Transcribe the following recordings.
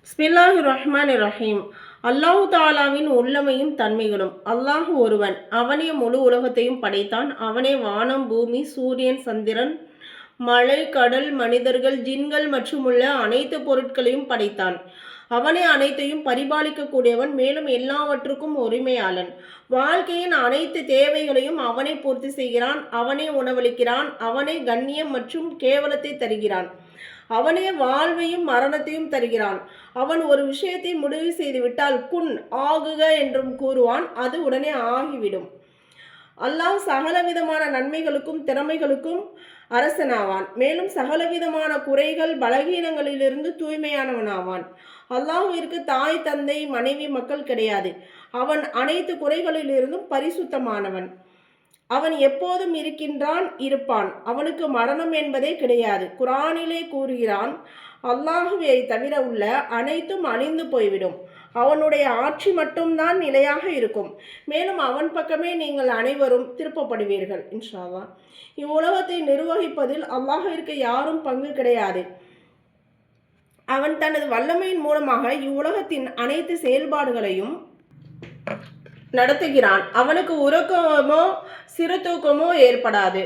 பிஸ்மில்லாஹிர் ரஹ்மானிர் ரஹீம். அல்லாஹு தாலாவின் உள்ளமையும் தன்மைகளும். அல்லாஹ் ஒருவன், அவனே முழு உலகத்தையும் படைத்தான். அவனே வானம், பூமி, சூரியன், சந்திரன், மழை, கடல், மனிதர்கள், ஜின்கள் மற்றும் உள்ள அனைத்து பொருட்களையும் படைத்தான். அவனே அனைத்தையும் பரிபாலிக்கக்கூடியவன், மேலும் எல்லாவற்றுக்கும் உரிமையாளன். வாழ்க்கையின் அனைத்து தேவைகளையும் அவனே பூர்த்தி செய்கிறான். அவனே உணவளிக்கிறான். அவனே கண்ணியம் மற்றும் கேவலத்தை தருகிறான். அவனே வாழ்வையும் மரணத்தையும் தருகிறான். அவன் ஒரு விஷயத்தை முடிவு செய்து விட்டால் குன் ஆகுக என்றும் கூறுவான், அது உடனே ஆகிவிடும். அல்லாஹ் சகலவிதமான நன்மைகளுக்கும் திறமைகளுக்கும் அரசனாவான். மேலும் சகலவிதமான குறைகள் பலகீனங்களிலிருந்து தூய்மையானவனாவான். அல்லாஹ்விற்கு தாய், தந்தை, மனைவி, மக்கள் கிடையாது. அவன் அனைத்து குறைகளிலிருந்தும் பரிசுத்தமானவன். அவன் எப்போதும் இருக்கின்றான், இருப்பான். அவனுக்கு மரணம் என்பதே கிடையாது. குரானிலே கூறுகிறான், அல்லாஹுவை தவிர உள்ள அனைத்தும் அழிந்து போய்விடும். அவனுடைய ஆட்சி மட்டும்தான் நிலையாக இருக்கும். மேலும் அவன் பக்கமே நீங்கள் அனைவரும் திருப்பப்படுவீர்கள். இன்ஷா அல்லாஹ். இவ்வுலகத்தை நிர்வகிப்பதில் அல்லாஹ்விற்கு யாரும் பங்கு கிடையாது. அவன் தனது வல்லமையின் மூலமாக இவ்வுலகத்தின் அனைத்து செயல்பாடுகளையும் நடத்துகிறான். அவனுக்கு உறக்கமோ சிறு தூக்கமோ ஏற்படாது.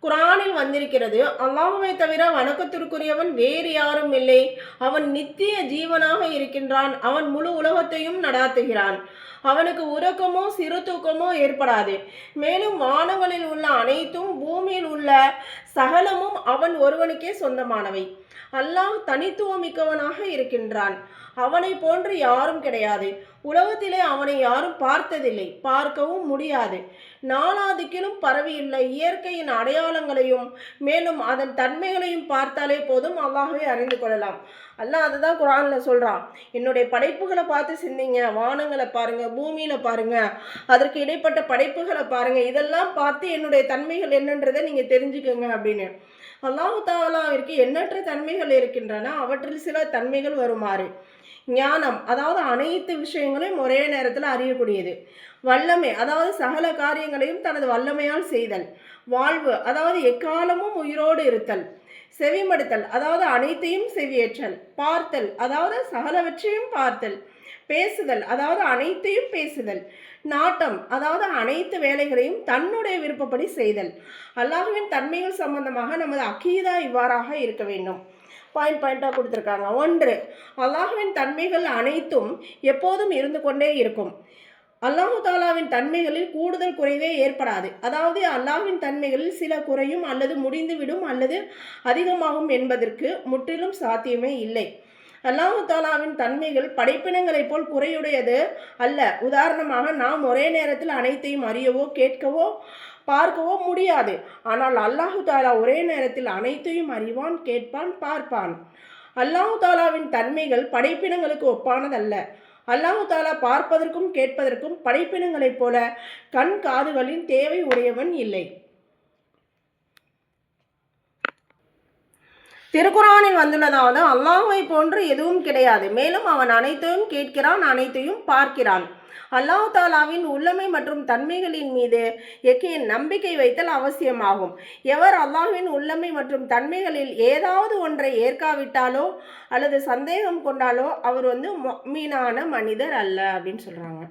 குரானில் வந்திருக்கிறது, அல்லாஹ்வை தவிர வணக்கத்திற்குரியவன் வேறு யாரும் இல்லை. அவன் நித்திய ஜீவனாக இருக்கின்றான். அவன் முழு உலகத்தையும் நடாத்துகிறான். அவனுக்கு உறக்கமோ சிறு தூக்கமோ ஏற்படாது. மேலும் வானங்களில் உள்ள அனைத்தும் பூமியில் உள்ள சகலமும் அவன் ஒருவனுக்கே சொந்தமானவை. அல்லாஹ் தனித்துவமிக்கவனாக இருக்கின்றான். அவனை போன்று யாரும் கிடையாது. உலகத்திலே அவனை யாரும் பார்த்ததில்லை, பார்க்கவும் முடியாது. நாலாதிக்கிலும் பரவியுள்ள இயற்கையின் அடையாளங்களையும் மேலும் அதன் தன்மைகளையும் பார்த்தாலே போதும் அல்லாஹ்வை அறிந்து கொள்ளலாம். அல்லாஹ் அதுதான் குரான்ல சொல்றான், என்னுடைய படைப்புகளை பார்த்து சிந்திங்க. வானங்களை பாருங்க, பூமியில பாருங்க, அதற்கு இடைப்பட்ட படைப்புகளை பாருங்க. இதெல்லாம் பார்த்து என்னுடைய தன்மைகள் என்னன்றதை நீங்க தெரிஞ்சுக்கோங்க அப்படின்னு. அல்லாஹ் தாலாவிற்கு எண்ணற்ற தன்மைகள் இருக்கின்றன. அவற்றில் சில தன்மைகள் வருமாறு: ஞானம், அதாவது அனைத்து விஷயங்களையும் ஒரே நேரத்தில் அறியக்கூடியது. வல்லமை, அதாவது சகல காரியங்களையும் தனது வல்லமையால் செய்தல். வாழ்வு, அதாவது எக்காலமும் உயிரோடு இருத்தல். செவிமடுத்தல், அதாவது அனைத்தையும் செவியேற்றல். பார்த்தல், அதாவது சகலவற்றையும் பார்த்தல். பேசுதல், அதாவது அனைத்தையும் பேசுதல். நாட்டம், அதாவது அனைத்து வேலைகளையும் தன்னுடைய விருப்பப்படி செய்தல். அல்லாஹ்வின் தன்மைகள் சம்பந்தமாக நமது அகீதா இவ்வாறாக இருக்க வேண்டும். பாயிண்டாக கொடுத்துருக்காங்க. 1, அல்லாஹ்வின் தன்மைகள் அனைத்தும் எப்போதும் இருந்து கொண்டே இருக்கும். அல்லாஹு தாலாவின் தன்மைகளில் கூடுதல் குறைவே ஏற்படாது. அதாவது அல்லாஹ்வின் தன்மைகளில் சில குறையும் அல்லது முடிந்துவிடும் அல்லது அதிகமாகும் என்பதற்கு முற்றிலும் சாத்தியமே இல்லை. அல்லாஹு தாலாவின் தன்மைகள் படைப்பினங்களைப் போல் குறையுடையது அல்ல. உதாரணமாக, நாம் ஒரே நேரத்தில் அனைத்தையும் அறியவோ கேட்கவோ பார்க்கவோ முடியாது. ஆனால் அல்லாஹு தாலா ஒரே நேரத்தில் அனைத்தையும் அறிவான், கேட்பான், பார்ப்பான். அல்லாஹு தாலாவின் தன்மைகள் படைப்பினங்களுக்கு ஒப்பானதல்ல. அல்லாஹு தாலா பார்ப்பதற்கும் கேட்பதற்கும் படைப்பினங்களைப் போல கண் காதுகளின் தேவை உடையவன் இல்லை. திருக்குரானில் வந்துள்ளதாவது, அல்லாஹ்வை போன்று எதுவும் கிடையாது. மேலும் அவன் அனைத்தையும் கேட்கிறான், அனைத்தையும் பார்க்கிறான். அல்லாஹ் தாலாவின் உள்ளமை மற்றும் தன்மைகளின் மீது நம்பிக்கை வைத்தல் அவசியமாகும். எவர் அல்லாஹ்வின் உள்ளமை மற்றும் தன்மைகளில் ஏதாவது ஒன்றை ஏற்காவிட்டாலோ அல்லது சந்தேகம் கொண்டாலோ அவர் முஃமினான மனிதர் அல்ல அப்படின்னு சொல்றாங்க.